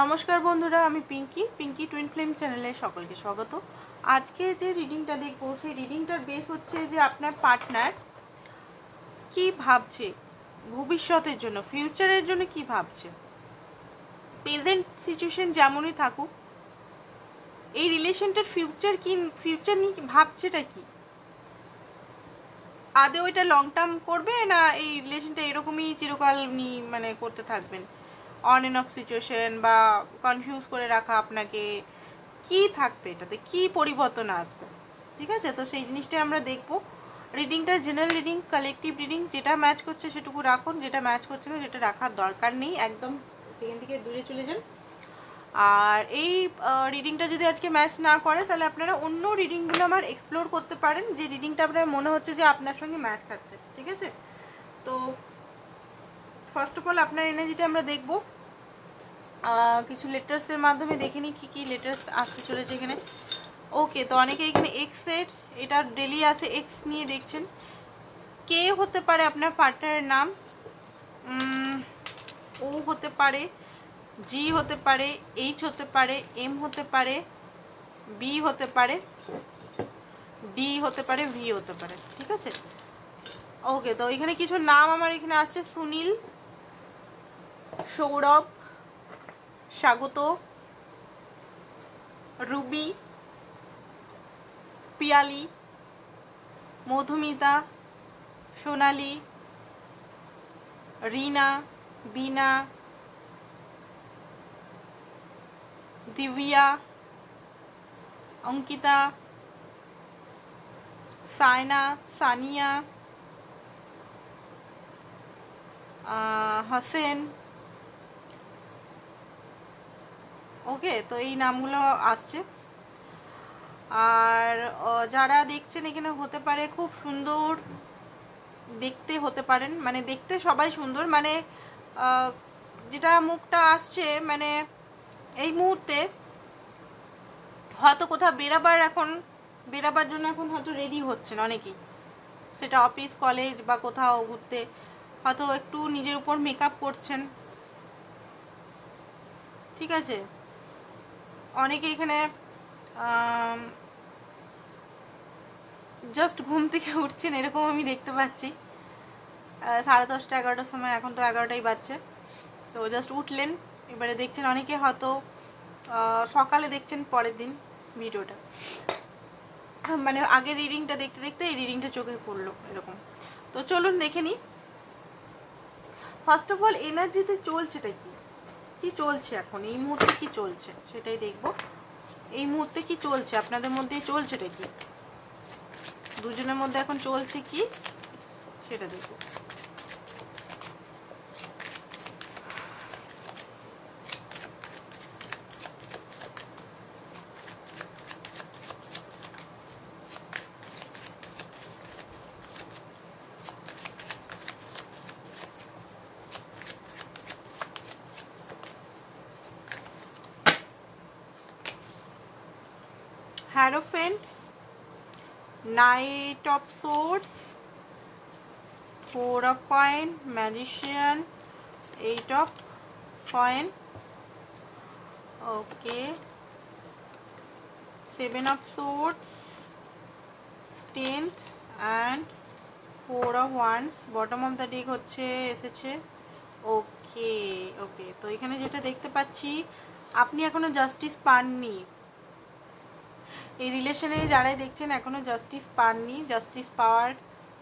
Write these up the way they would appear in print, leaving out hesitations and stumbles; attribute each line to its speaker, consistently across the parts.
Speaker 1: নমস্কার বন্ধুরা, আমি পিঙ্কি টুইন ফ্লেম চ্যানেলে সকলকে স্বাগত। আজকে যে রিডিংটা দেখবো সেই রিডিংটার বেস হচ্ছে যে আপনার পার্টনার কি ভাবছে ভবিষ্যতের জন্য, ফিউচারের জন্য কি ভাবছে। প্রেজেন্ট সিচুয়েশন যেমনই থাকুক, এই রিলেশনটার ফিউচার নিয়ে ভাবছেটা কি, আদৌ এটা লং টার্ম করবে না এই রিলেশনটা এরকমই চিরকাল মানে করতে থাকবেন, অন এন্ড অফ সিচুয়েশন বা কনফিউজ করে রাখা আপনাকে, কি থাকবে এটাতে, কি পরিবর্তন আসবে। ঠিক আছে, তো সেই জিনিসটাই আমরা দেখবো। রিডিংটা জেনারেল রিডিং, কালেকটিভ রিডিং, যেটা ম্যাচ করছে সেটুকু রাখুন, যেটা ম্যাচ করছে না যেটা রাখার দরকার নেই, একদম সেখান থেকে দূরে চলে যান। আর এই রিডিংটা যদি আজকে ম্যাচ না করে তাহলে আপনারা অন্য রিডিংগুলো আমার এক্সপ্লোর করতে পারেন, যে রিডিংটা আপনার মনে হচ্ছে যে আপনার সঙ্গে ম্যাচ খাচ্ছে। ঠিক আছে, তো ফার্স্ট অফ অল আপনার এনার্জিটা আমরা দেখবো। কিছু লেটার্সের মাধ্যমে দেখে নিই কী কী লেটার্স আসতে চলেছে এখানে। ওকে, তো অনেকে এখানে এক্সের, এটা ডেলি আসে, এক্স নিয়ে দেখছেন। কে হতে পারে আপনার পার্টনারের নাম, ও হতে পারে, জি হতে পারে, এইচ হতে পারে, এম হতে পারে, বি হতে পারে, ডি হতে পারে, ভি হতে পারে। ঠিক আছে, ওকে, তো এখানে কিছু নাম আমার এখানে আসছে: সুনীল, সৌরভ, স্বাগত, রুবি, পিয়ালি, মধুমিতা, সোনালি, রিনা, বিনা, দিব্যা, অঙ্কিতা, সায়না, সানিয়া, হাসেন। ওকে, তো এই নামগুলো আসছে। আর যারা দেখছেন এখানে হতে পারে খুব সুন্দর দেখতে হতে পারেন, মানে দেখতে সবাই সুন্দর, মানে যেটা মুখটা আসছে, মানে এই মুহূর্তে হয়তো কোথাও বেরাবার জন্য এখন হয়তো রেডি হচ্ছেন অনেকেই, সেটা অফিস, কলেজ বা কোথাও ঘুরতে, হয়তো একটু নিজের উপর মেকআপ করছেন। ঠিক আছে, অনেকে এখানে জাস্ট ঘুম থেকে উঠছেন, এরকম আমি দেখতে পাচ্ছি। 10:30 11টার সময়, এখন তো 11টাই বাজছে, তো জাস্ট উঠলেন, এবারে দেখছেন। অনেকে হয়তো সকালে দেখছেন পরের দিন ভিডিওটা, মানে আগের রিডিংটা দেখতে দেখতে এই রিডিংটা চোখে পড়লো এরকম। তো চলুন দেখে নিই। ফার্স্ট অফ অল এনার্জিতে চলছেটা কি চলছে এখন এই মুহূর্তে, কি চলছে সেটাই দেখবো। এই মুহূর্তে কি চলছে আপনাদের মধ্যে, চলছেটা কি দুজনের মধ্যে এখন চলছে কি সেটা দেখবো। Hierophant, Knight of Swords, 4 of Coin, Magician, 8 of Coin, okay, 7 of Swords, 10th and 4 of Wands, bottom of the deck হচ্ছে এসেছে। ওকে ওকে, তো এখানে যেটা দেখতে পাচ্ছি, আপনি এখনো জাস্টিস পাননি এই রিলেশনে, যারাই দেখছেন এখনো জাস্টিস পাননি। জাস্টিস পাওয়ার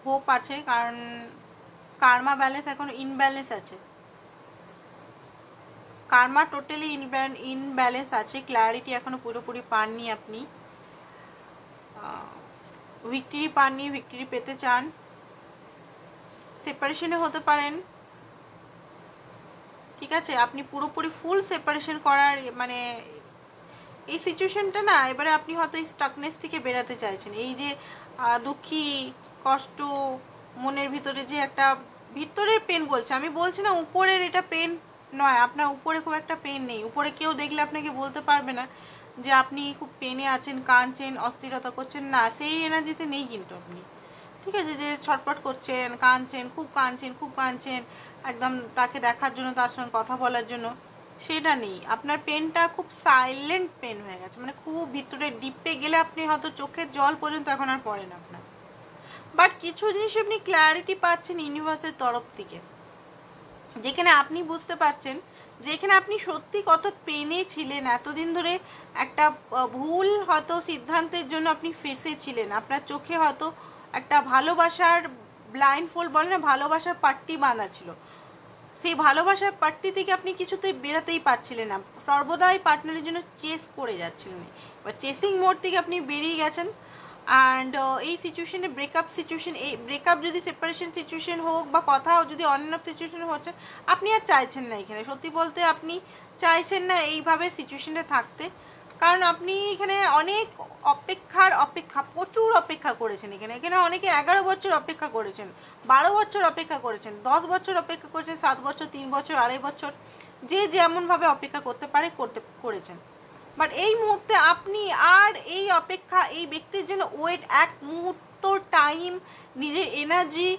Speaker 1: হোপ আছে, কারণ কার্মা ব্যালেন্স এখন ইনব্যালেন্স আছে, কার্মা টোটালি ইনব্যালেন্স আছে, ক্ল্যারিটি এখনো পুরোপুরি পাননি আপনি, ভিক্টরি পাননি, ভিক্টরি পেতে চান, সেপারেশনে হতে পারেন। ঠিক আছে, আপনি পুরোপুরি ফুল সেপারেশন করার মানে এই সিচুয়েশনটা না, এবারে আপনি হয়তো এই স্টাকনেস থেকে বেরাতে চাইছেন। এই যে দুঃখী, কষ্ট, মনের ভিতরে যে একটা ভিতরের পেন বলছে, আমি বলছি না উপরের এটা পেন নয়, আপনার উপরে খুব একটা পেন নেই, উপরে কেউ দেখলে আপনাকে বলতে পারবে না যে আপনি খুব পেনে আছেন, কাঁদছেন, অস্থিরতা করছেন, না সেই এনার্জিতে নেই কিন্তু আপনি। ঠিক আছে, যে ছটপট করছেন, কাঁদছেন, খুব কাঁদছেন, একদম তাকে দেখার জন্য, তার সঙ্গে কথা বলার জন্য, সেটা নেই। আপনার পেনটা খুব সাইলেন্ট পেন হয়ে গেছে, মানে খুব ভিতরে ডিপে গেলে আপনি হয়তো চোখের জল পর্যন্ত এখন আর পড়ে না আপনার। বাট কিছু জিনিস আপনি ক্ল্যারিটি পাচ্ছেন ইউনিভার্সের তরফ থেকে, যেখানে আপনি বুঝতে পারছেন যে এখানে আপনি সত্যি কত পেনে ছিলেন এতদিন ধরে। একটা ভুল হয়তো সিদ্ধান্তের জন্য আপনি ফেসে ছিলেন, আপনার চোখে হয়তো একটা ভালোবাসার ব্লাইন্ড ফোল্ড বলে না, ভালোবাসার পাট্টি বাঁধা ছিল। সেই ভালোবাসার পাট্টি থেকে আপনি কিছুতেই বেরোতেই পারছিলেন না, সর্বদাই পার্টনারের জন্য চেস করে যাচ্ছিলেন। এবার চেসিং মোড থেকে আপনি বেরিয়ে গেছেন। অ্যান্ড এই সিচুয়েশনে ব্রেকআপ সিচুয়েশন, এই ব্রেকআপ যদি সেপারেশন সিচুয়েশন হোক বা কথা যদি অন অ্যান্ড অফ সিচুয়েশন হচ্ছে, আপনি আর চাইছেন না এখানে, সত্যি বলতে আপনি চাইছেন না এইভাবে সিচুয়েশনে থাকতে। কারণ আপনি এখানে অনেক অপেক্ষা প্রচুর অপেক্ষা করেছেন। এখানে অনেকে 11 বছর অপেক্ষা করেছেন, 12 বছর অপেক্ষা করেছেন, 10 বছর অপেক্ষা করেছেন, 7 বছর, 3 বছর, 2.5 বছর, যে যেমনভাবে অপেক্ষা করতে পারে করেছেন। বাট এই মুহূর্তে আপনি আর এই অপেক্ষা, এই ব্যক্তির জন্য ওয়েট এক মুহূর্ত টাইম, নিজের এনার্জি,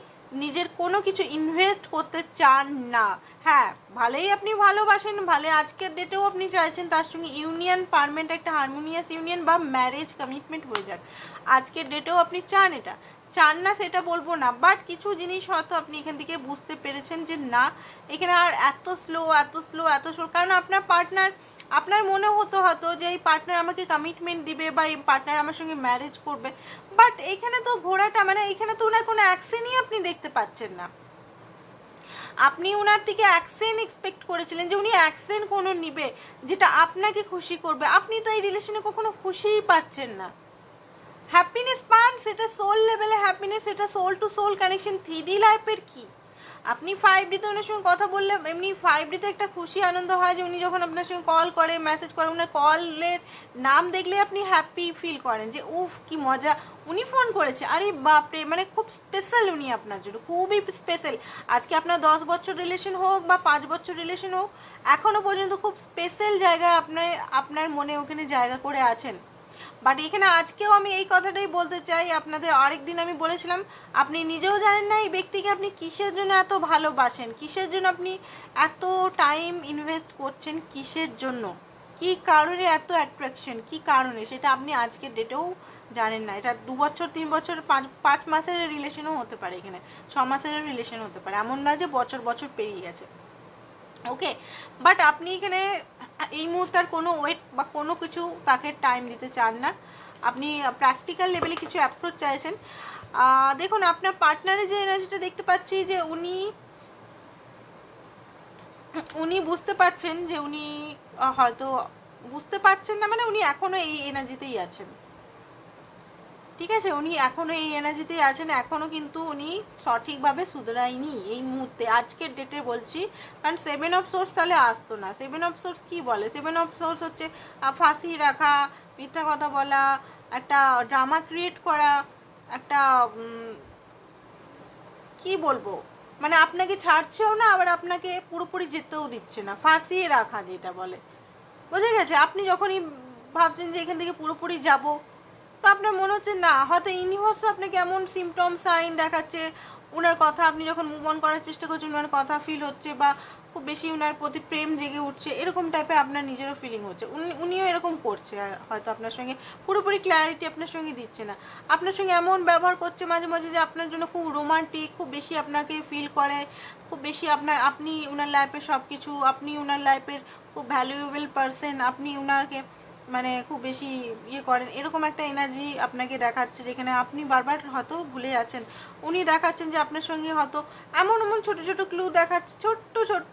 Speaker 1: নিজের কোনো কিছু ইনভেস্ট করতে চান না। হ্যাঁ, ভালোই আপনি ভালোবাসেন, ভালো আজকের ডেটেও আপনি চাইছেন তার সঙ্গে ইউনিয়ন, পারমানেন্ট একটা হারমোনিয়াস ইউনিয়ন বা ম্যারেজ কমিটমেন্ট হয়ে যাক। আজকের ডেটেও আপনি চান, এটা চান না সেটা বলবো না, বাট কিছু জিনিস হয়তো আপনি এখান থেকে বুঝতে পেরেছেন যে না, এখানে আর এত স্লো, কারণ আপনার পার্টনার, আপনার মনে হতো হয়তো যে এই পার্টনার আমাকে কমিটমেন্ট দিবে বা এই পার্টনার আমার সঙ্গে ম্যারেজ করবে, বাট এইখানে তো ঘোড়াটা, মানে এইখানে তো ওনার কোনো অ্যাকশনই আপনি দেখতে পাচ্ছেন না। আপনি ওনার থেকে অ্যাকশন এক্সপেক্ট করেছিলেন যে উনি অ্যাকশন কোনো নিবে যেটা আপনাকে খুশি করবে, আপনি তো এই রিলেশনে কখনো খুশিই পাচ্ছেন না। হ্যাপিনেস পান, সেটা সোল লেভেলে হ্যাপিনেস, সেটা soul to soul connection. 3D লাইফের কি, আপনি 5Dতে ওনার সঙ্গে কথা বললে এমনি 5Dতে একটা খুশি আনন্দ হয় যে উনি যখন আপনার সঙ্গে কল করে, মেসেজ করে, ওনার কলের নাম দেখলে আপনি হ্যাপি ফিল করেন যে উফ কি মজা, উনি ফোন করেছে, আরে বাপরে, মানে খুব স্পেশাল উনি আপনার জন্য, খুবই স্পেশাল। আজকে আপনার 10 বছর রিলেশন হোক বা 5 বছর রিলেশন হোক, এখনো পর্যন্ত খুব স্পেশাল জায়গায় আপনার মনে ওখানে জায়গা করে আছেন। বাট এখানে আজকেও আমি এই কথাটাই বলতে চাই আপনাদের, আরেকদিন আমি বলেছিলাম আপনি নিজেও জানেন না এই ব্যক্তিকে আপনি কিসের জন্য এত ভালোবাসেন, কিসের জন্য আপনি এত টাইম ইনভেস্ট করছেন, কিসের জন্য, কি কারণে এত অ্যাট্রাকশন, কি কারণে, সেটা আপনি আজকের ডেটেও জানেন না। এটা 2 বছর, 3 বছর, 5 মাসের রিলেশনও হতে পারে, এখানে 6 মাসের রিলেশন হতে পারে, এমন না যে বছর বছর পেরিয়ে গেছে। ওকে, বাট আপনি এখানে এই মুহূর্তে আর কোনো ওয়েট বা কোনো কিছু তাকে টাইম দিতে চান না, আপনি প্র্যাকটিক্যাল লেভেলে কিছু অ্যাপ্রোচ চাইছেন। দেখুন আপনার পার্টনারের যে এনার্জিটা দেখতে পাচ্ছি যে উনি বুঝতে পারছেন যে উনি হয়তো বুঝতে পারছেন না, মানে উনি এখনো এই এনার্জিতেই আছেন, ঠিক আছে, উনি এখনো এই এনার্জিতেই আছেন, এখনো কিন্তু উনি সঠিকভাবে শুধরায়নি এই মুহূর্তে, আজকের ডেটে বলছি। কারণ 7 অফ সোর্স তাহলে আসতো না। 7 অফ সোর্স কি বলে? 7 অফ সোর্স হচ্ছে ফাঁসি রাখা, মিথ্যা কথা বলা, একটা ড্রামা ক্রিয়েট করা, একটা কি বলবো, মানে আপনাকে ছাড়ছেও না, আবার আপনাকে পুরোপুরি যেতেও দিচ্ছে না, ফাঁসিয়ে রাখা যেটা বলে, বুঝে গেছে। আপনি যখনই ভাবছেন যে এখান থেকে পুরোপুরি যাব, তো আপনার মনে হচ্ছে না, হয়তো ইউনিভার্স আপনাকে এমন সিমটম সাইন দেখাচ্ছে, ওনার কথা আপনি যখন মুভ অন করার চেষ্টা করছেন, ওনার কথা ফিল হচ্ছে বা খুব বেশি ওনার প্রতি প্রেম জেগে উঠছে, এরকম টাইপের আপনার নিজেরও ফিলিং হচ্ছে, উনিও এরকম করছে, আর হয়তো আপনার সঙ্গে পুরোপুরি ক্ল্যারিটি আপনার সঙ্গে দিচ্ছে না, আপনার সঙ্গে এমন ব্যবহার করছে মাঝে মাঝে যে আপনার জন্য খুব রোমান্টিক, খুব বেশি আপনাকে ফিল করে, খুব বেশি আপনি ওনার লাইফের সব কিছু, আপনি ওনার লাইফের খুব ভ্যালুয়েবল পারসন, আপনি ওনাকে মানে খুব বেশি ইয়ে করেন, এরকম একটা এনার্জি আপনাকে দেখাচ্ছে, যেখানে আপনি বারবার হয়তো ভুলে যাচ্ছেন। উনি দেখাচ্ছেন যে আপনার সঙ্গে হয়তো এমন ছোট ছোট ক্লু দেখাচ্ছে, ছোট্ট,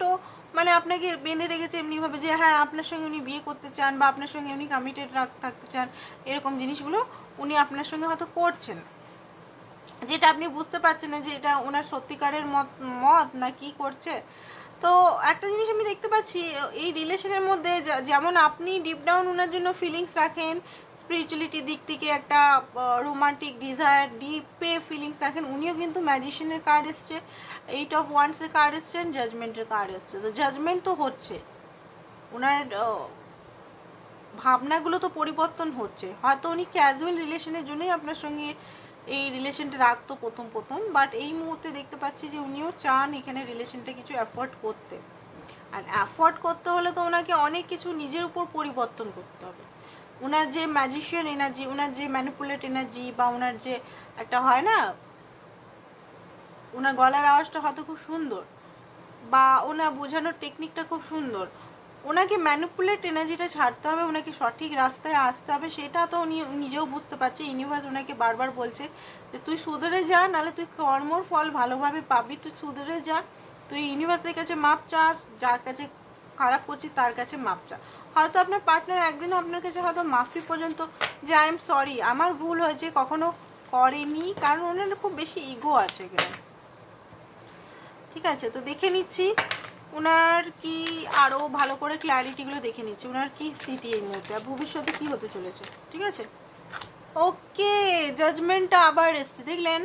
Speaker 1: মানে আপনাকে বেঁধে রেখেছে এমনিভাবে যে হ্যাঁ আপনার সঙ্গে উনি বিয়ে করতে চান বা আপনার সঙ্গে উনি কমিটেড থাকতে চান, এরকম জিনিসগুলো উনি আপনার সঙ্গে হয়তো করছেন, যেটা আপনি বুঝতে পারছেন না যে এটা ওনার সত্যিকারের মত না কি করছে। তো একটা জিনিস আমি দেখতে পাচ্ছি এই রিলেশনের মধ্যে, যেমন আপনি ডিপ ডাউন ওনার জন্য ফিলিংস রাখেন, স্পিরিচুয়ালিটির দিক থেকে একটা রোমান্টিক ডিজায়ার, ডিপে ফিলিংস রাখেন, উনিও কিন্তু ম্যাজিশিয়ানের কার্ড এসছে, 8 অফ ওয়ান্ডসের কার্ড এসছেন, জাজমেন্টের কার্ড এসছে। তো জাজমেন্ট তো হচ্ছে, ওনার ভাবনাগুলো তো পরিবর্তন হচ্ছে, হয়তো উনি ক্যাজুয়াল রিলেশনের জন্যই আপনার সঙ্গে এই রিলেশনটা রাখতো প্রথম, বাট এই মুহূর্তে দেখতে পাচ্ছি যে উনিও চান এখানে রিলেশনটা কিছু এফোর্ট করতে, আর অ্যাফোর্ড করতে হলে তো ওনাকে অনেক কিছু নিজের উপর পরিবর্তন করতে হবে। ওনার যে ম্যাজিশিয়ান এনার্জি, ওনার যে ম্যানিপুলেট এনার্জি, বা ওনার যে একটা হয় না, ওনার গলার আওয়াজটা হয়তো খুব সুন্দর, বা ওনার বোঝানোর টেকনিকটা খুব সুন্দর, ওনাকে ম্যানিপুলেট এনার্জিটা ছাড়তে হবে, ওনাকে সঠিক রাস্তায় আসতে হবে। সেটা তো উনি নিজেও বুঝতে পারছে। ইউনিভার্স ওনাকে বারবার বলছে যে তুই সুধরে যা, নাহলে তুই কর্মর ফল ভালোভাবে পাবি, তুই সুধরে যা, তুই ইউনিভার্সের কাছে মাপ চা, যার কাছে খারাপ করছিস তার কাছে মাপ চা। হয়তো আপনার পার্টনার একদিনও আপনার কাছে হয়তো মাফি পর্যন্ত যে আই এম সরি, আমার ভুল হয়েছে কখনো করেনি, কারণ ওনার খুব বেশি ইগো আছে এখানে। ঠিক আছে, তো দেখে নিচ্ছি ওনার কি আরো ভালো করে ক্ল্যারিটিগুলো দেখে নিচ্ছি, ওনার কি স্থিতি এই মুহূর্তে, আর ভবিষ্যতে কি হতে চলেছে। ঠিক আছে, ওকে, জাজমেন্টটা আবার এসছে, দেখলেন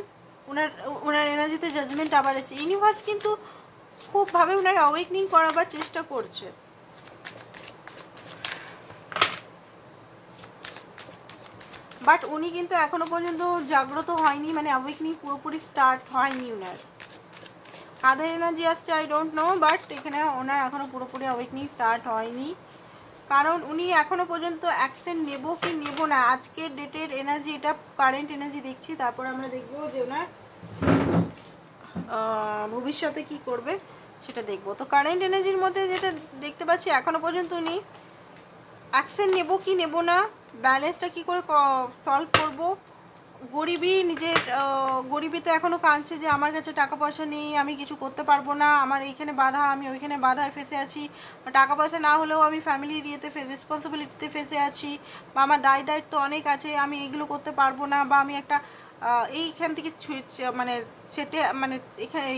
Speaker 1: ওনার ওনার এনার্জিতে জাজমেন্ট আবার এসছে। ইউনিভার্স কিন্তু খুব ভাবে ওনার অ্যাওয়েকনিং করাবার চেষ্টা করছে। বাট উনি কিন্তু এখনো পর্যন্ত জাগ্রত হয়নি, মানে অ্যাওয়েকনিং পুরোপুরি স্টার্ট হয়নি ওনার। কাদের এনার্জি আসছে আই ডোন্ট নো, বাট এখানে ওনার এখনো পুরোপুরি অ্যাওয়েকনিং স্টার্ট হয়নি, কারণ উনি এখনো পর্যন্ত অ্যাকশন নেব কি নেব না। আজকের ডেটের এনার্জি, এটা কারেন্ট এনার্জি দেখছি, তারপর আমরা দেখবো যে ওনার ভবিষ্যতে কি করবে সেটা দেখবো। তো কারেন্ট এনার্জির মধ্যে যেটা দেখতে পাচ্ছি, এখনো পর্যন্ত উনি অ্যাকশন নেব কি নেব না, ব্যালেন্সটা কি করে সলভ করব। গরিবী, নিজের গরিবীতে এখনো কাঁদছে যে আমার কাছে টাকা পয়সা নেই, আমি কিছু করতে পারবো না, আমার এইখানে বাধা, আমি ওইখানে বাধায় ফেসে আছি, টাকা পয়সা না হলেও আমি ফ্যামিলির ইয়েতে রেসপন্সিবিলিটিতে ফেসে আছি, বা আমার দায়িত্ব অনেক আছে, আমি এগুলো করতে পারবো না, বা আমি একটা এইখান থেকে মানে সেটে মানে এখানে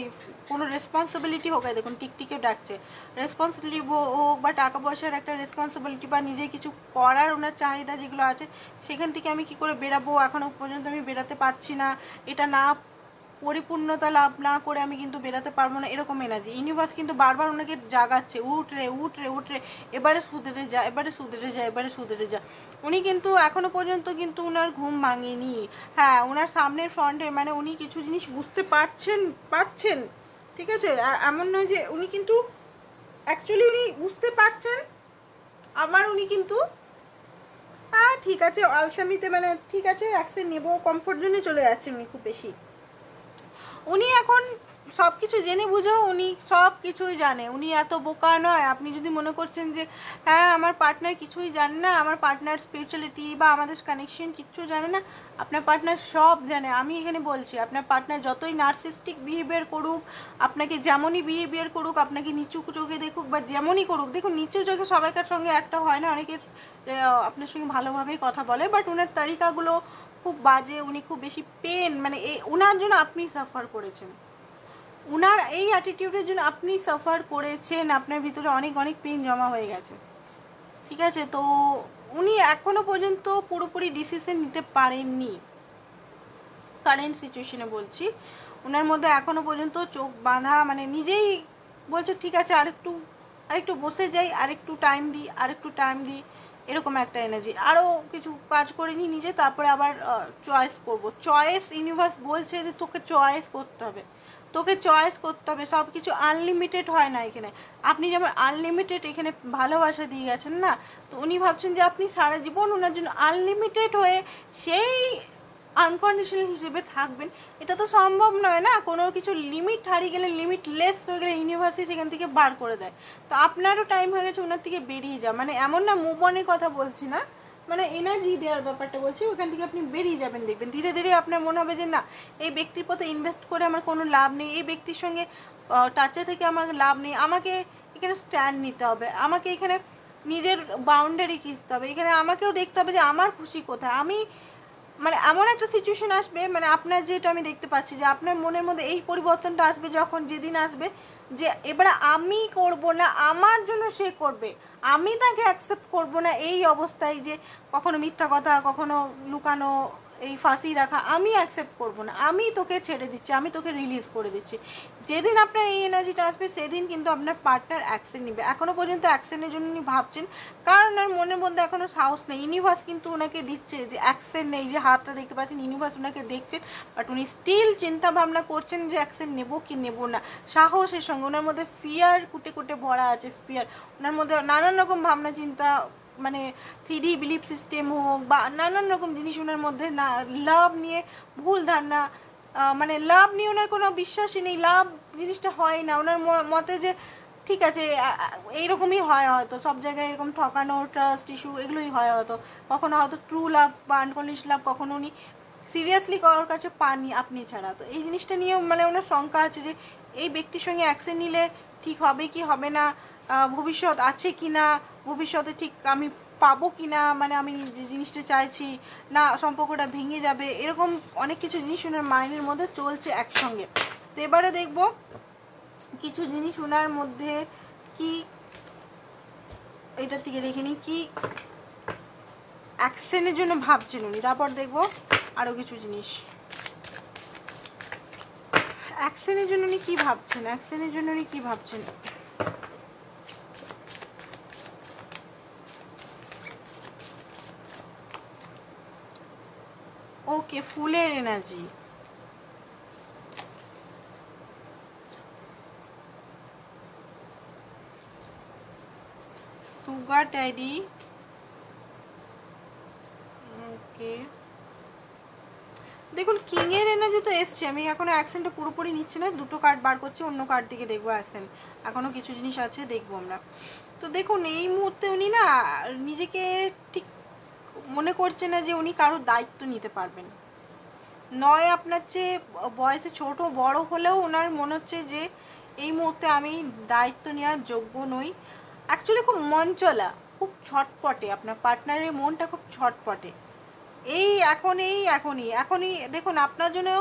Speaker 1: কোনো রেসপন্সিবিলিটি হোক, দেখুন টিকটিকেও ডাকছে, রেসপন্সিবিলিটি হোক বা টাকা পয়সার একটা রেসপন্সিবিলিটি বা নিজে কিছু করার ওনার চাহিদা যেগুলো আছে, সেখান থেকে আমি কি করে বেরাবো, এখনো পর্যন্ত আমি বেরাতে পারছি না, এটা না পরিপূর্ণতা লাভ না করে আমি কিন্তু বেরাতে পারবো না, এরকম এনার্জি। ইউনিভার্স কিন্তু বারবার ওনাকে জাগাচ্ছে, উঠরে উঠরে উঠরে, এবারে সুধরে যা, এবারে সুধরে যা, এবারে সুধরে যা। উনি কিন্তু এখনো পর্যন্ত কিন্তু ওনার ঘুম ভাঙেনি। হ্যাঁ, ওনার সামনের ফ্রন্টে মানে উনি কিছু জিনিস বুঝতে পারছেন। ঠিক আছে, এমন নয় যে উনি কিন্তু অ্যাকচুয়ালি উনি বুঝতে পারছেন, আবার উনি কিন্তু ঠিক আছে আলসামিতে মানে ঠিক আছে অ্যাকশন নেবো কমফোর্ট জোনে চলে যাচ্ছে উনি খুব বেশি। উনি এখন সব কিছু জেনে বুঝেও উনি সব কিছুই জানে, উনি এত বোকা নয়। আপনি যদি মনে করছেন যে হ্যাঁ আমার পার্টনার কিছুই জানে না, আমার পার্টনার স্পিরিচুয়ালিটি বা আমাদের কানেকশন কিচ্ছু জানে না, আপনার পার্টনার সব জানে। আমি এখানে বলছি আপনার পার্টনার যতই নার্সিস্টিক বিহেভিয়ার করুক, আপনাকে যেমনই বিহেভিয়ার করুক, আপনাকে নিচু চোখে দেখুক বা যেমনই করুক, দেখুন নিচু চোখে সবাইকার সঙ্গে একটা হয় না, অনেকের আপনার সঙ্গে ভালোভাবেই কথা বলে, বাট ওনার তারিকাগুলো খুব বাজে, উনি খুব বেশি পেন, মানে ওনার জন্য আপনি সাফার করেছেন, উনার এই অ্যাটিটিউডের জন্য আপনি সাফার করেছেন, আপনার ভিতরে অনেক অনেক পেন জমা হয়ে গেছে। ঠিক আছে, তো উনি এখনো পর্যন্ত পুরোপুরি ডিসিশন নিতে পারেননি, কারেন্ট সিচুয়েশনে বলছি। ওনার মধ্যে এখনো পর্যন্ত চোখ বাঁধা, মানে নিজেই বলছে ঠিক আছে আরেকটু বসে যাই, আরেকটু টাইম দিই, এরকম একটা এনার্জি। আরও কিছু কাজ করে নিই নিজে, তারপরে আবার চয়েস করব। চয়েস ইউনিভার্স বলছে যে তোকে চয়েস করতে হবে, সব কিছু আনলিমিটেড হয় না এখানে। আপনি যেমন আনলিমিটেড এখানে ভালোবাসা দিয়ে গেছেন না, তো উনি ভাবছেন যে আপনি সারা জীবন ওনার জন্য আনলিমিটেড হয়ে সেই আনকন্ডিশনাল হিসেবে থাকবেন। এটা তো সম্ভব নয় না, কোনো কিছু লিমিট হারিয়ে গেলে, লিমিটলেস হয়ে গেলে ইউনিভার্সিটি সেখান থেকে বার করে দেয়। তো আপনারও টাইম হয়ে গেছে ওনার থেকে বেরিয়ে যা, মানে এমন না মুভ অনের কথা বলছি না, মানে এনার্জি দেওয়ার ব্যাপারটা বলছি, ওখান থেকে আপনি বেরিয়ে যাবেন। দেখবেন ধীরে ধীরে আপনার মনে হবে যে না, এই ব্যক্তির পথে ইনভেস্ট করে আমার কোনো লাভ নেই, এই ব্যক্তির সঙ্গে টাচে থেকে আমার লাভ নেই, আমাকে এখানে স্ট্যান্ড নিতে হবে, আমাকে এখানে নিজের বাউন্ডারি খিঁচতে হবে, এখানে আমাকেও দেখতে হবে যে আমার খুশি কোথায়। আমি মানে এমন একটা সিচুয়েশন আসবে, মানে আপনার যেটা আমি দেখতে পাচ্ছি যে আপনার মনের মধ্যে এই পরিবর্তনটা আসবে যখন, যেদিন আসবে যে এবারে আমি করব না, আমার জন্য সে করবে, আমি তাকে অ্যাকসেপ্ট করব না এই অবস্থায়, যে কখনো মিথ্যা কথা, কখনো লুকানো, এই ফাঁসি রাখা আমি অ্যাকসেপ্ট করবো না, আমি তোকে ছেড়ে দিচ্ছি, আমি তোকে রিলিজ করে দিচ্ছি। যেদিন আপনার এই এনার্জিটা আসবে সেদিন কিন্তু আপনার পার্টনার অ্যাকশন নেবে। এখনও পর্যন্ত অ্যাকশনের জন্য উনি ভাবছেন, কারণ ওনার মনের মধ্যে এখনও সাহস নেই। ইউনিভার্স কিন্তু ওনাকে দিচ্ছে যে অ্যাকশন নেই, যে হাতটা দেখতে পাচ্ছেন ইউনিভার্স ওনাকে দেখছেন, বাট উনি স্টিল চিন্তা ভাবনা করছেন যে অ্যাকশন নেবো কি নেবো না। সাহসের সঙ্গে ওনার মধ্যে ফিয়ার কুটে কুটে ভরা আছে, ফিয়ার। ওনার মধ্যে নানান রকম ভাবনা চিন্তা, মানে 3D বিলিফ সিস্টেম হোক বা নানান রকম জিনিস ওনার মধ্যে, না লাভ নিয়ে ভুল ধারণা, মানে লাভ নিয়ে ওনার কোনো বিশ্বাসই নেই, লাভ জিনিসটা হয় না ওনার মতে। যে ঠিক আছে এইরকমই হয় হয়তো, সব জায়গায় এরকম ঠকানো, ট্রাস্ট ইস্যু এগুলোই হয় হয়তো, কখনো হয়তো ট্রু লাভ বা আনকন্ডিশনাল লাভ কখনো উনি সিরিয়াসলি কারোর কাছে পাননি আপনি ছাড়া। তো এই জিনিসটা নিয়েও মানে ওনার শঙ্কা আছে যে এই ব্যক্তির সঙ্গে অ্যাকশন নিলে ঠিক হবে কি হবে না, ভবিষ্যৎ আছে কি না, ভবিষ্যতে ঠিক আমি পাবো কি না, মানে আমি যে জিনিসটা চাইছি না সম্পর্কটা ভেঙে যাবে, এরকম অনেক কিছু জিনিস ওনার মাইন্ডের মধ্যে চলছে একসঙ্গে। তো এবারে দেখবো কিছু জিনিস ওনার মধ্যে কি, এটার থেকে দেখে নিই কি অ্যাকশনের জন্য ভাবছেন উনি, তারপর দেখবো আরও কিছু জিনিস অ্যাকশনের জন্য উনি কী ভাবছেন, অ্যাকশনের জন্য উনি কী ভাবছেন। ওকে, ফুলের এনার্জি, সুগার ড্যাডি, ওকে। দেখুন কিং এর এনার্জি তো এসছে, আমি এখনো অ্যাকশনটা পুরোপুরি নিচ্ছি না, দুটো কার্ড বার করছি, অন্য কার্ড থেকে দেখবো অ্যাকশন, এখনো কিছু জিনিস আছে দেখবো আমরা। তো দেখুন এই মুহূর্তে উনি না নিজেকে ঠিক মনে করছে না যে উনি কারোর দায়িত্ব নিতে পারবেন, নয় আপনার চেয়ে বয়সে ছোট বড় হলেও ওনার মনে হচ্ছে যে এই মুহূর্তে আমি দায়িত্ব নেওয়ার যোগ্য নই। অ্যাকচুয়ালি খুব মন চলা, খুব ছটপটে, আপনার পার্টনারের মনটা খুব ছটপটে। এই এখনই দেখুন আপনার জন্য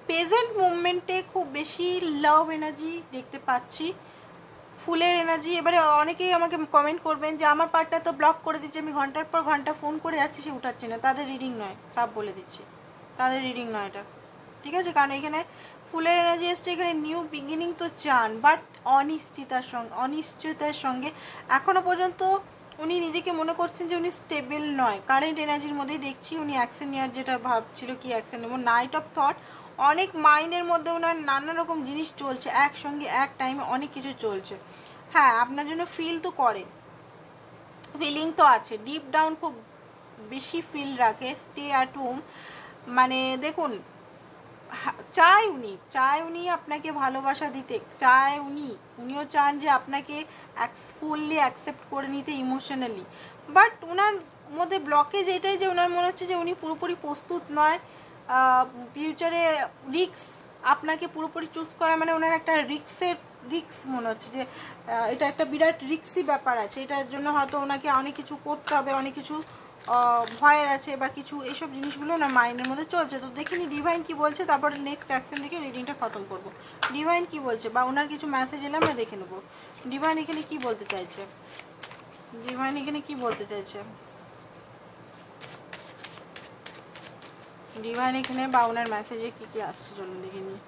Speaker 1: প্রেজেন্ট মুভমেন্টে খুব বেশি লাভ এনার্জি দেখতে পাচ্ছি, ফুলের এনার্জি। এবারে অনেকেই আমাকে কমেন্ট করবেন যে আমার পার্টনার তো ব্লক করে দিচ্ছে, আমি ঘন্টার পর ঘন্টা ফোন করে যাচ্ছি সে উঠাচ্ছে না, তাদের রিডিং নয়, সব বলে দিচ্ছি, তাদের রিডিং নয় এটা, ঠিক আছে। কারণ এখানে ফুলের এনার্জি এসছে, এখানে নিউ বিগিনিং তো চান, বাট অনিশ্চয়তার সঙ্গে এখনো পর্যন্ত উনি নিজেকে মনে করছেন যে উনি স্টেবল নয়। কারেন্ট এনার্জির মধ্যেই দেখছি উনি অ্যাকশন নেওয়ার যেটা ভাবছিল কি অ্যাকশন নেব, নাইট অফ থট, অনেক মাইন্ডের মধ্যে ওনার নানা রকম জিনিস চলছে একসঙ্গে, এক টাইমে অনেক কিছু চলছে। হ্যাঁ আপনার জন্য ফিল তো করে, ফিলিং তো আছে, ডিপ ডাউন খুব বেশি ফিল রাখে, স্টে অ্যাট হোম। মানে দেখুন চায় উনি আপনাকে ভালোবাসা দিতে, চায় উনিও চান যে আপনাকে ফুললি অ্যাকসেপ্ট করে নিতে ইমোশনালি, বাট ওনার মধ্যে ব্লকেজ এটাই যে ওনার মনে হচ্ছে যে উনি পুরোপুরি প্রস্তুত নয় ফিউচারে রিস্ক আপনাকে পুরোপুরি চুজ করা, মানে ওনার একটা রিস্ক মনে হচ্ছে যে এটা একটা বিরাট রিস্কি ব্যাপার আছে, এটার জন্য হয়তো ওনাকে অনেক কিছু করতে হবে, অনেক কিছু ভয়ের আছে বা কিছু, এইসব জিনিসগুলো ওনার মাইন্ডের মধ্যে চলছে। তো দেখিনি ডিভাইন কি বলছে, তারপরে নেক্সট অ্যাকশন দেখে রিডিংটা খতম করব। ডিভাইন কি বলছে বা ওনার কিছু মেসেজ এলে আমরা দেখে নেবো ডিভাইন এখানে কি বলতে চাইছে, ডিভাইন এখানে কি বলতে চাইছে, ডিভাইন এখানে বা ওনার মেসেজে কি কি আসছে চলুন দেখে নিই।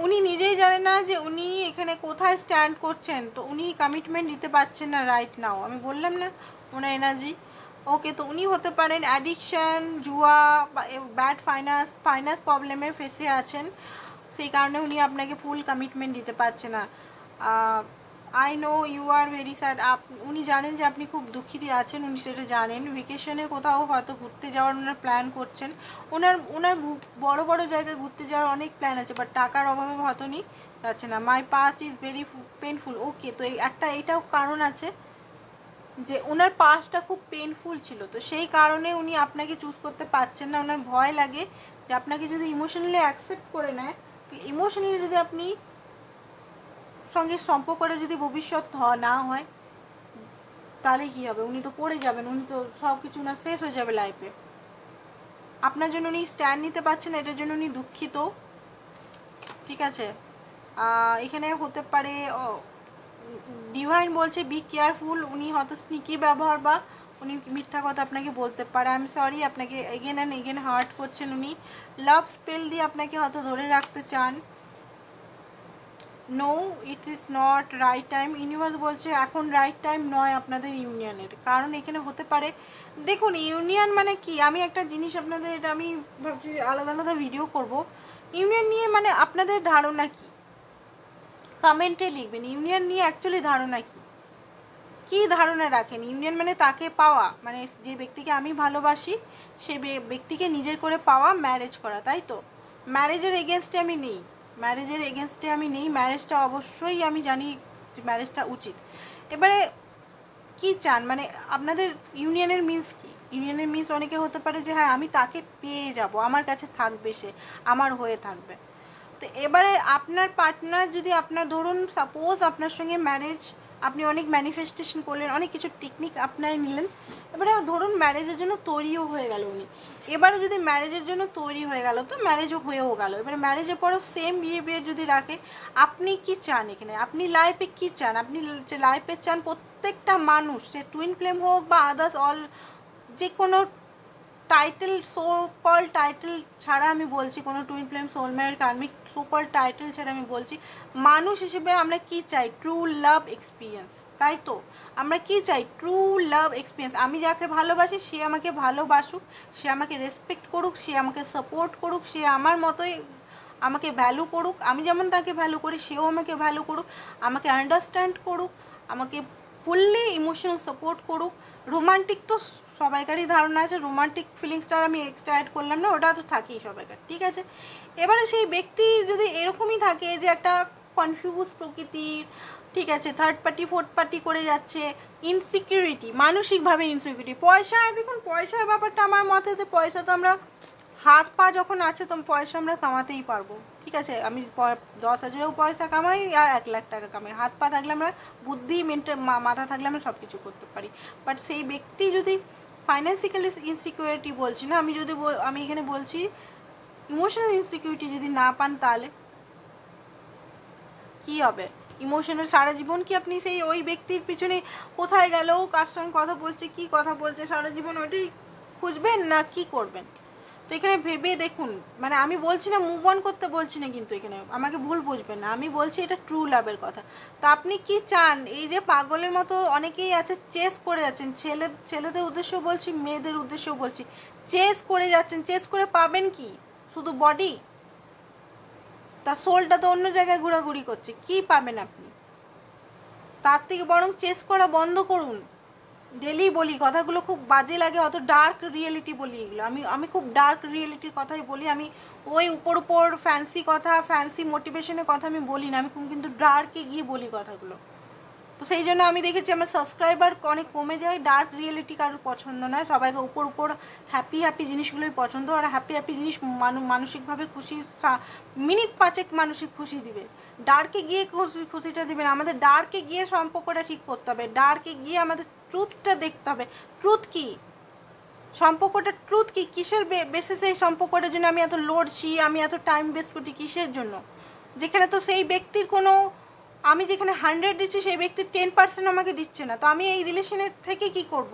Speaker 1: উনি নিজেই জানেন না যে উনি এখানে কোথায় স্ট্যান্ড করছেন, তো উনি কমিটমেন্ট দিতে পারছেন না রাইট নাও, আমি বললাম না ওনার এনার্জি। ওকে, তো উনি হতে পারেন অ্যাডিকশন, জুয়া বা ব্যাড ফাইন্যান্স প্রবলেমে ফেসে আছেন, সেই কারণে উনি আপনাকে ফুল কমিটমেন্ট দিতে পারছে না। I know you are very sad, উনি জানেন যে আপনি খুব দুঃখিত আছেন, উনি সেটা জানেন। ভেকেশনে কোথাও হয়তো ঘুরতে যাওয়ার ওনার প্ল্যান করছেন, ওনার বড় বড় জায়গায় ঘুরতে যাওয়ার অনেক প্ল্যান আছে, বাট টাকার অভাবে হয়তো নি যাচ্ছে না। My past is very painful, okay, তো এটাও কারণ আছে যে ওনার পাস্টটা খুব পেনফুল ছিল, তো সেই কারণে উনি আপনাকে চুজ করতে পারছেন না। ওনার ভয় লাগে যে আপনাকে যদি ইমোশনালি অ্যাকসেপ্ট করে নেয়, তো ইমোশনালি যদি আপনি সঙ্গে সম্পর্কটা যদি ভবিষ্যৎ না হয় তাহলে কী হবে, উনি তো পড়ে যাবেন, উনি তো সব কিছু না শেষ হয়ে যাবে লাইফে। আপনার জন্য উনি স্ট্যান্ড নিতে পারছেন না, এটার জন্য উনি দুঃখিত, ঠিক আছে। এখানে হতে পারে ডিভাইন বলছে বি কেয়ারফুল, উনি হয়তো স্নিকি ব্যবহার বা উনি মিথ্যা কথা আপনাকে বলতে পারে। আই এম সরি, আপনাকে এগেন অ্যান্ড এগেন হার্ট করছেন উনি। লাভ স্পেল দিয়ে আপনাকে হয়তো ধরে রাখতে চান। No, it is not right time. Universe বলছে এখন রাইট টাইম নয় আপনাদের ইউনিয়নের। কারণ এখানে হতে পারে, দেখুন ইউনিয়ন মানে কি, আমি একটা জিনিস আপনাদের, এটা আমি ভাবছি আলাদা আলাদা ভিডিও করব। ইউনিয়ন নিয়ে মানে আপনাদের ধারণা কি, কমেন্টে লিখবেন। ইউনিয়ন নিয়ে অ্যাকচুয়ালি ধারণা কি, কি ধারণা রাখেন? ইউনিয়ন মানে তাকে পাওয়া, মানে যে ব্যক্তিকে আমি ভালোবাসি সে ব্যক্তিকে নিজের করে পাওয়া, ম্যারেজ করা, তাই তো? ম্যারেজের এগেনস্টে আমি নেই, ম্যারেজের এগেনস্টে আমি নেই। ম্যারেজটা অবশ্যই আমি জানি যে ম্যারেজটা উচিত। এবারে কি চান, মানে আপনাদের ইউনিয়নের মিন্স কি? ইউনিয়নের মিন্স অনেকে হতে পারে যে হ্যাঁ আমি তাকে পেয়ে যাব, আমার কাছে থাকবে, সে আমার হয়ে থাকবে। তো এবারে আপনার পার্টনার যদি আপনার, ধরুন সাপোজ আপনার সঙ্গে ম্যারেজ, আপনি অনেক ম্যানিফেস্টেশন করলেন, অনেক কিছু টেকনিক আপনায় নিলেন, এবারে ধরুন ম্যারেজের জন্য তৈরিও হয়ে গেল উনি। এবারে যদি ম্যারেজের জন্য তৈরি হয়ে গেল তো ম্যারেজও হয়েও গেল। এবারে ম্যারেজের পরেও সেম বিহেভিয়ার যদি রাখে, আপনি কি চান এখানে? আপনি লাইফে কি চান? আপনি লাইফে চান প্রত্যেকটা মানুষ, সে টুইন ফ্লেম হোক বা আদার্স অল, যে কোনো টাইটেল, সো কল টাইটেল ছাড়া আমি বলছি, কোনো টুইন ফ্লেম, সোলমেট, কার্মিক, সো কল টাইটেল ছাড়া আমি বলছি, মানুষ হিসেবে আমরা কি চাই? ট্রু লাভ এক্সপিরিয়েন্স, তাই তো? আমরা কি চাই? True love experience. আমি যাকে ভালোবাসি সে আমাকে ভালোবাসুক, সে আমাকে রেসপেক্ট করুক, সে আমাকে সাপোর্ট করুক, সে আমার মতোই আমাকে ভ্যালু করুক, আমি যেমন তাকে ভ্যালু করি সেও আমাকে ভ্যালু করুক, আমাকে আন্ডারস্ট্যান্ড করুক, আমাকে ফুললি ইমোশনাল সাপোর্ট করুক। রোমান্টিক তো সবাইকারই ধারণা আছে, রোমান্টিক ফিলিংসটা আমি এক্সট্রা অ্যাড করলাম না, ওটা তো থাকেই সবাইকার, ঠিক আছে? এবারে সেই ব্যক্তি যদি এরকমই থাকে যে একটা কনফিউজ প্রকৃতির, ঠিক আছে, থার্ড পার্টি ফোর্থ পার্টি করে যাচ্ছে, ইনসিকিউরিটি, মানসিকভাবে ইনসিকিউরিটি, পয়সা, দেখুন পয়সার ব্যাপারটা আমার মতে, যে পয়সা তো আমরা হাত পা যখন আছে তো পয়সা আমরা কামাতেই পারবো, ঠিক আছে? আমি 10,000ও পয়সা কামাই আর 1,00,000 টাকা কামাই, হাত পা থাকলে আমরা, বুদ্ধি মাথা থাকলে আমরা সব কিছু করতে পারি। বাট সেই ব্যক্তি যদি ফাইন্যান্সিক্যালি ইনসিকিউরিটি বলছি না, আমি এখানে বলছি ইমোশনাল ইনসিকিউরিটি যদি না পান, তাহলে কি হবে? ইমোশনাল সারা জীবন কি আপনি সেই ওই ব্যক্তির পিছনে কোথায় গেল, কার সঙ্গে কথা বলছে, কি কথা বলছে, সারা জীবন ওইটাই খুঁজবেন না কি করবেন? তো এখানে ভেবে দেখুন, মানে আমি বলছি না মুভ অন করতে বলছি না, কিন্তু এখানে আমাকে ভুল বুঝবেন না, আমি বলছি এটা ট্রু লাভের কথা। তো আপনি কি চান? এই যে পাগলের মতো অনেকেই আছে চেস করে যাচ্ছেন, ছেলেদের উদ্দেশ্যও বলছি, মেয়েদের উদ্দেশ্যও বলছি, চেস করে যাচ্ছেন, চেস করে পাবেন কি? শুধু বডি, তার সোলটা তো অন্য জায়গায় ঘোরাঘুরি করছে, কি পাবেন আপনি? তার থেকে বরং চেস করা বন্ধ করুন। ডেলি বলি কথাগুলো, খুব বাজে লাগে, অত ডার্ক রিয়েলিটি বলি এগুলো, আমি খুব ডার্ক রিয়েলিটির কথাই বলি, আমি ওই উপর ফ্যান্সি কথা, ফ্যান্সি মোটিভেশনের কথা আমি বলি না, আমি কিন্তু ডার্কে গিয়ে বলি কথাগুলো। তো সেই জন্য আমি দেখেছি আমার সাবস্ক্রাইবার অনেক কমে যায়, ডার্ক রিয়েলিটি কারোর পছন্দ নয়, সবাইকে উপর হ্যাপি জিনিসগুলোই পছন্দ, আর হ্যাপি জিনিস মানসিকভাবে খুশি, মিনিট 5 মানসিক খুশি দিবে। ডার্কে গিয়ে খুশিটা দিবেন, আমাদের ডার্কে গিয়ে সম্পর্কটা ঠিক করতে হবে, ডার্কে গিয়ে আমাদের ট্রুথটা দেখতে হবে। ট্রুথ কি? সম্পর্কটা ট্রুথ কি? কিসের বেসিসে এই সম্পর্কটার জন্য আমি এত লড়ছি, আমি এত টাইম ওয়েস্ট করছি, কিসের জন্য? যেখানে তো সেই ব্যক্তির কোনো, আমি যেখানে 100 দিচ্ছি সেই ব্যক্তির 10% আমাকে দিচ্ছে না, তো আমি এই রিলেশনের থেকে কি করব?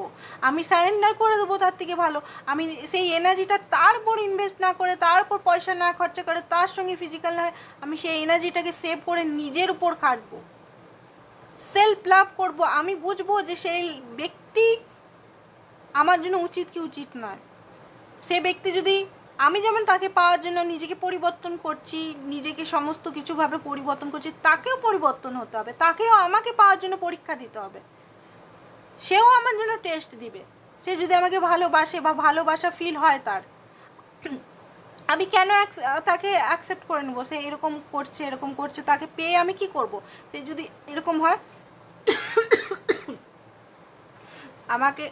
Speaker 1: আমি সারেন্ডার করে দেবো, তার থেকে ভালো আমি সেই এনার্জিটা তার উপর ইনভেস্ট না করে, তার উপর পয়সা না খরচা করে, তার সঙ্গে ফিজিক্যাল না হয়, আমি সেই এনার্জিটাকে সেভ করে নিজের উপর খাটবো, সেলফ লাভ করবো। আমি বুঝবো যে সেই ব্যক্তি আমার জন্য উচিত কি উচিত নয়। সে ব্যক্তি যদি, আমি যেমন তাকে পাওয়ার জন্য নিজেকে পরিবর্তন করছি, নিজেকে সমস্ত কিছুভাবে পরিবর্তন করছি, তাকেও পরিবর্তন হতে হবে, তাকেও আমাকে পাওয়ার জন্য পরীক্ষা দিতে হবে, সেও আমার জন্য টেস্ট দিবে। সে যদি আমাকে ভালোবাসে বা ভালোবাসা ফিল হয় তার, আমি কেন তাকে অ্যাকসেপ্ট করে নেবো? সে এরকম করছে, তাকে পেয়ে আমি কি করব? সে যদি এরকম হয়, আমাকে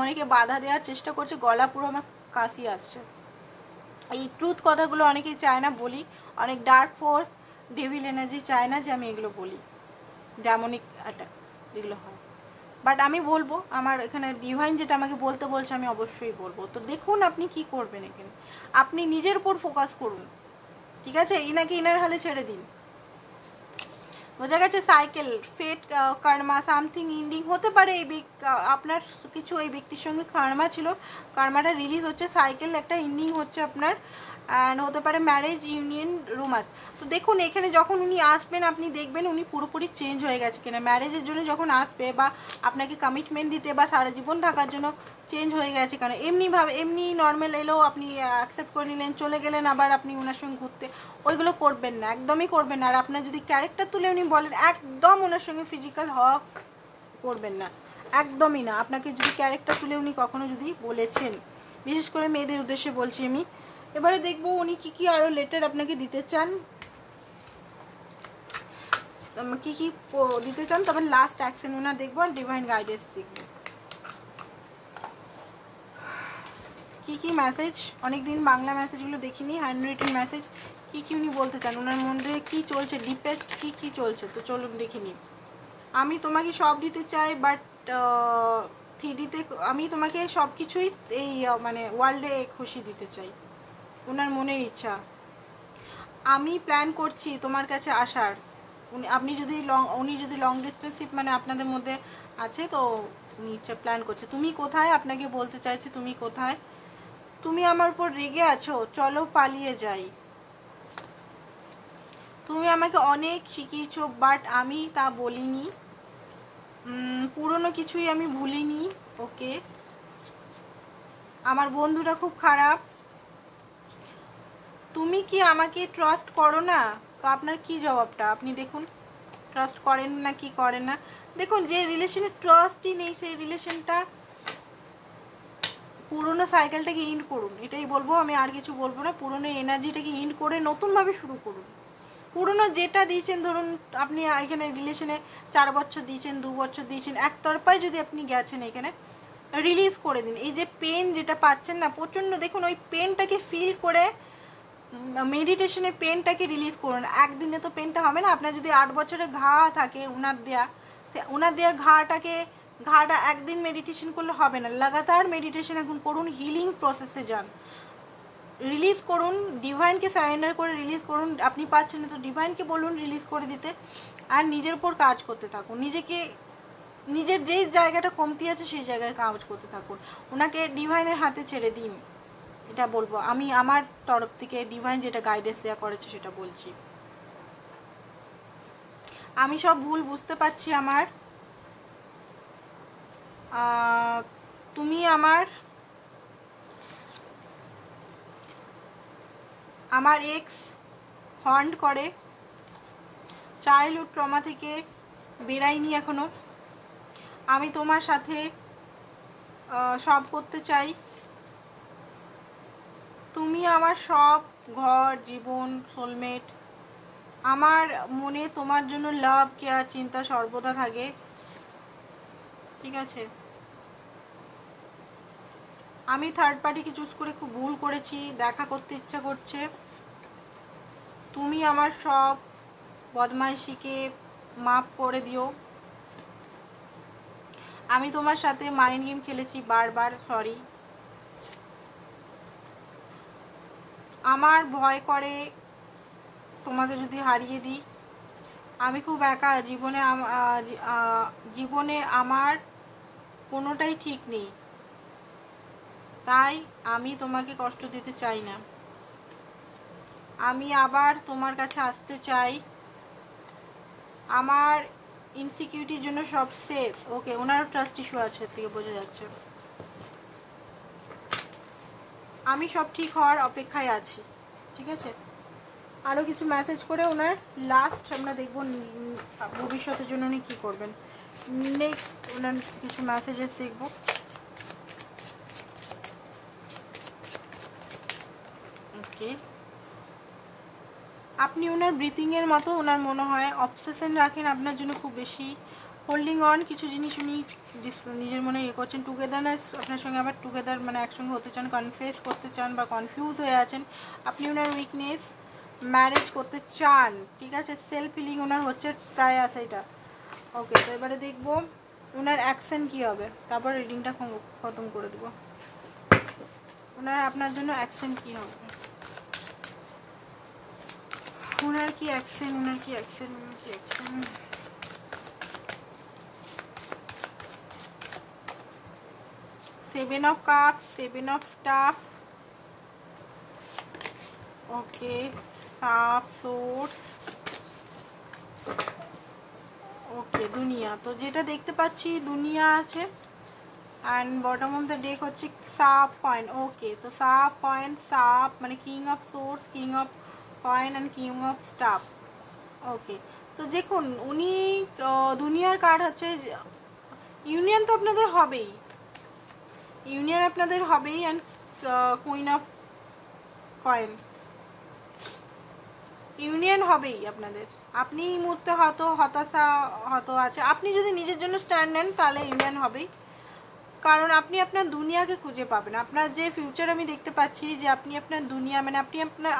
Speaker 1: অনেকে বাধা দেওয়ার চেষ্টা করছে, গলা পুরো আমার কাশি আসছে। এই ট্রুথ কথাগুলো অনেকেই চায় না বলি, অনেক ডার্ক ফোর্স, ডেভিল এনার্জি চায় না যে আমি এগুলো বলি, ডেমনিক অ্যাটাক যেগুলো হয়। বাট আমি বলবো, আমার এখানে ডিভাইন যেটা আমাকে বলতে বলছে আমি অবশ্যই বলবো। তো দেখুন আপনি কি করবেন, এখানে আপনি নিজের উপর ফোকাস করুন, ঠিক আছে? ইনাকে ইনার হালে ছেড়ে দিন। বোঝা গেছে? সাইকেল, ফেট, কর্মা, সামথিং ইন্ডিং হতে পারে। এই আপনার কিছু এই ব্যক্তির সঙ্গে কর্মা ছিল, কর্মাটা রিলিজ হচ্ছে, সাইকেল একটা ইন্ডিং হচ্ছে আপনার, অ্যান্ড হতে পারে ম্যারেজ, ইউনিয়ন, রুমাস। তো দেখুন এখানে যখন উনি আসবেন আপনি দেখবেন উনি পুরোপুরি চেঞ্জ হয়ে গেছে কিনা। ম্যারেজের জন্য যখন আসবে বা আপনাকে কমিটমেন্ট দিতে বা সারা জীবন থাকার জন্য চেঞ্জ হয়ে গেছে, কারণ এমনিভাবে এমনি নর্মাল এলেও আপনি অ্যাকসেপ্ট করে নিলেন, চলে গেলেন, আবার আপনি ওনার সঙ্গে ঘুরতে, ওইগুলো করবেন না, একদমই করবেন না। আর আপনার যদি ক্যারেক্টার তুলে উনি বলেন, একদম ওনার সঙ্গে ফিজিক্যাল হওয়া করবেন না, একদমই না। আপনাকে যদি ক্যারেক্টার তুলে উনি কখনো যদি বলেছেন, বিশেষ করে মেয়েদের উদ্দেশ্যে বলছি আমি। এবারে দেখবো উনি কি কি আরো লেটার আপনাকে দিতে চান, কি কি দিতে চান, তবে লাস্ট অ্যাকশন ওনার দেখবো আর ডিভাইন গাইডেন্স দেখবো। কি কি মেসেজ, অনেকদিন বাংলা মেসেজগুলো দেখিনি, হ্যান্ড রিটেন মেসেজ, কি কি উনি বলতে চান, ওনার মধ্যে কি চলছে, ডিপেস্ট কি কি চলছে। তো চলুন দেখিনি। আমি তোমাকে সব দিতে চাই, বাট 3Dতে আমি তোমাকে সব কিছুই এই মানে ওয়ার্ল্ডে খুশি দিতে চাই, ওনার মনের ইচ্ছা। আমি প্ল্যান করছি তোমার কাছে আসার। উনি যদি লং ডিস্টেন্সশিপ মানে আপনাদের মধ্যে আছে, তো উনি ইচ্ছা প্ল্যান করছে। তুমি কোথায়, আপনাকে বলতে চাইছে তুমি কোথায়। তুমি আমার উপর রেগে আছো, চলো পালিয়ে যাই। তুমি আমাকে অনেক শিখিয়েছো, বাট আমি তা বলিনি। পুরনো কিছুই আমি ভুলিনি। ওকে। আমার বন্ধুরা খুব খারাপ। তুমি কি আমাকে ট্রাস্ট করো না? তো আপনার কি জবাবটা আপনি দেখুন, ট্রাস্ট করেন না কি করেন না। দেখুন যে রিলেশনে ট্রাস্টই নেই, সেই রিলেশনটা পুরনো সাইকেলটাকে ইন্ড করুন, এটাই বলবো আমি, আর কিছু বলবো না। পুরনো এনার্জিটাকে ইন্ড করে নতুনভাবে শুরু করুন। পুরনো যেটা দিয়েছেন, ধরুন আপনি এখানে রিলেশনে 4 বছর দিয়েছেন, 2 বছর দিয়েছেন, একতরফায় যদি আপনি গেছেন, এখানে রিলিজ করে দিন। এই যে পেন যেটা পাচ্ছেন না প্রচণ্ড, দেখুন ওই পেনটাকে ফিল করে মেডিটেশনে পেনটাকে রিলিজ করুন। একদিনে তো পেনটা হবে না। আপনার যদি 8 বছরের ঘা থাকে ওনার দেয়া ঘাটা একদিন মেডিটেশন করলে হবে না, লাগাতার মেডিটেশন এখন করুন, হিলিং প্রসেসে যান, রিলিজ করুন, ডিভাইনকে সারেন্ডার করে রিলিজ করুন। আপনি পাচ্ছেন না তো ডিভাইনকে বলুন রিলিজ করে দিতে, আর নিজের উপর কাজ করতে থাকুন। নিজের যেই জায়গাটা কমতি আছে সেই জায়গায় কাজ করতে থাকুন, ওনাকে ডিভাইনের হাতে ছেড়ে দিন, এটা বলবো আমি আমার তরফ থেকে। ডিভাইন যেটা গাইডেন্স দেওয়া করেছে সেটা বলছি। আমি সব ভুল বুঝতে পারছি আমার। তুমি আমার এক্স হন্ট করে, চাইল্ডহুড ট্রমা থেকে বেরাইনি এখনো। আমি তোমার সাথে সব করতে চাই। তুমি আমার সব, ঘর, জীবন, সোলমেট। আমার মনে তোমার জন্য লাভ, কেয়ার, চিন্তা সর্বদা থাকে। ঠিক আছে। আমি থার্ড পার্টিকে চুজ করে খুব ভুল করেছি, দেখা করতে ইচ্ছা করছে। তুমি আমার সব বদমাইশিকে মাফ করে দিও। আমি তোমার সাথে মাইন্ড গেম খেলেছি বারবার, সরি। আমার ভয় করে তোমাকে যদি হারিয়ে দিই। আমি খুব একা, জীবনে আমার কোনোটাই ঠিক নেই, তাই আমি তোমাকে কষ্ট দিতে চাই না। আমি আবার তোমার কাছে আসতে চাই। আমার ইনসিকিউরিটির জন্য সব শেষ। ওকে, ওনারও ট্রাস্ট ইস্যু আছে, থেকে বোঝা যাচ্ছে। আমি সব ঠিক হওয়ার অপেক্ষায় আছি। ঠিক আছে। আরও কিছু মেসেজ করে ওনার লাস্ট আমরা দেখব ভবিষ্যতের জন্য উনি কী করবেন। নেক্সট ওনার কিছু মেসেজেস দেখব। ওকে, আপনি ওনার ব্রিথিংয়ের মতো, ওনার মনে হয় অবসেশন রাখেন আপনার জন্য খুব বেশি, হোল্ডিং অন কিছু জিনিস উনি নিজের মনে ইয়ে করছেন। টুগেদারনেস, আপনার সঙ্গে আবার টুগেদার মানে একসঙ্গে হতে চান, কনফেস করতে চান বা কনফিউজ হয়ে আছেন। আপনি ওনার উইকনেস, ম্যারেজ করতে চান। ঠিক আছে। সেলফ হিলিং ওনার হচ্ছে প্রায় আছে এটা। ওকে, তো এবারে দেখবো ওনার অ্যাকশন কী হবে, তারপর রিডিংটা খতম করে দেবো। ওনার আপনার জন্য অ্যাকশন কী হবে। ওনার কি অ্যাকশন, ওনার কি অ্যাকশন, ওনার কি action. Seven of cups, seven of staff, okay, সাপ সোর্স, ওকে, দুনিয়া। তো যেটা দেখতে পাচ্ছি দুনিয়া আছে, and bottom of the deck হচ্ছে সাপ কয়েন। ওকে, তো সাপ কয়েন, সাপ মানে king of swords, king of coin and king of staff. Okay, তো দেখুন উনি দুনিয়ার কার্ড হচ্ছে ইউনিয়ন, তো আপনাদের হবেই, ইউনিয়ন আপনাদের হবেই, and queen of coin, union হবেই আপনাদের। আপনি এই মুহূর্তে হয়তো হতাশা হয়তো আছে, আপনি যদি নিজের জন্য স্ট্যান্ড নেন তাহলে ইউনিয়ন হবেই, কারণ আপনি আপনার দুনিয়াকে খুঁজে পাবেন। আপনার যে ফিউচার আমি দেখতে পাচ্ছি যে আপনি আপনার দুনিয়া মানে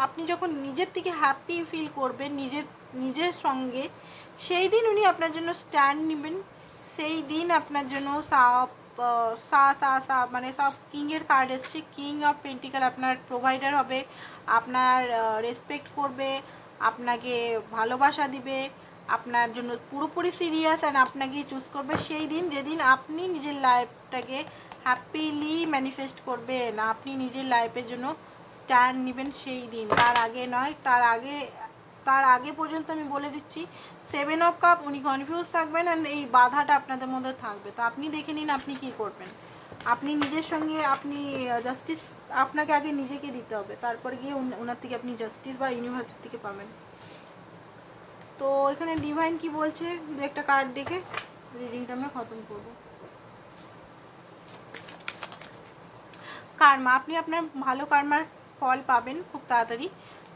Speaker 1: আপনি যখন নিজের থেকে হ্যাপি ফিল করবেন নিজের সঙ্গে, সেই দিন উনি আপনার জন্য স্ট্যান্ড নেবেন। সেই দিন আপনার জন্য মানে সব কিংয়ের কার্ড এসছে, কিং অফ পেন্টিকাল আপনার প্রোভাইডার হবে, আপনার রেসপেক্ট করবে, আপনাকে ভালোবাসা দিবে, আপনার জন্য পুরোপুরি সিরিয়াস অ্যান্ড আপনাকে চুজ করবে সেই দিন, যেদিন আপনি নিজের লাইফটাকে হ্যাপিলি ম্যানিফেস্ট করবেন, আপনি নিজের লাইফের জন্য স্ট্যান্ড নেবেন সেই দিন। তার আগে নয়, তার আগে পর্যন্ত আমি বলে দিচ্ছি সেভেন অফ কাপ, উনি কনফিউজ থাকবেন অ্যান্ড এই বাধাটা আপনাদের মধ্যে থাকবে। তো আপনি দেখে নিন আপনি কি করবেন। আপনি নিজের সঙ্গে আপনি জাস্টিস, আপনাকে আগে নিজেকে দিতে হবে, তারপরে গিয়ে ওনার থেকে আপনি জাস্টিস বা ইউনিভার্সিটি থেকে পাবেন। তো এখানে ডিভাইন কি বলছে দু একটা কার্ড দেখে রিডিংটা আমরা খতম করব। কার্মা, আপনি আপনার ভালো কার্মার ফল পাবেন খুব তাড়াতাড়ি।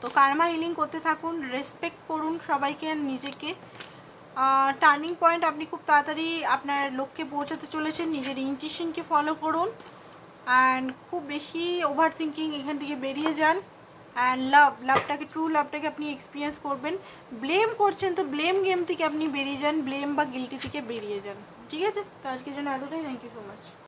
Speaker 1: তো কার্মা হিলিং করতে থাকুন, রেসপেক্ট করুন সবাইকে নিজেকে। টার্নিং পয়েন্ট, আপনি খুব তাড়াতাড়ি আপনার লক্ষ্যে পৌঁছাতে চলেছেন, নিজের ইনটিউশনকে ফলো করুন অ্যান্ড খুব বেশি ওভার থিঙ্কিং এখান থেকে বেরিয়ে যান। অ্যান্ড লাভটাকে ট্রু লাভটাকে আপনি এক্সপিরিয়েন্স করবেন। ব্লেম করছেন তো ব্লেম গেম থেকে আপনি বেরিয়ে যান, ব্লেম বা গিল্টি থেকে বেরিয়ে যান। ঠিক আছে, তো আজকের জন্য এতটাই। Thank you so much.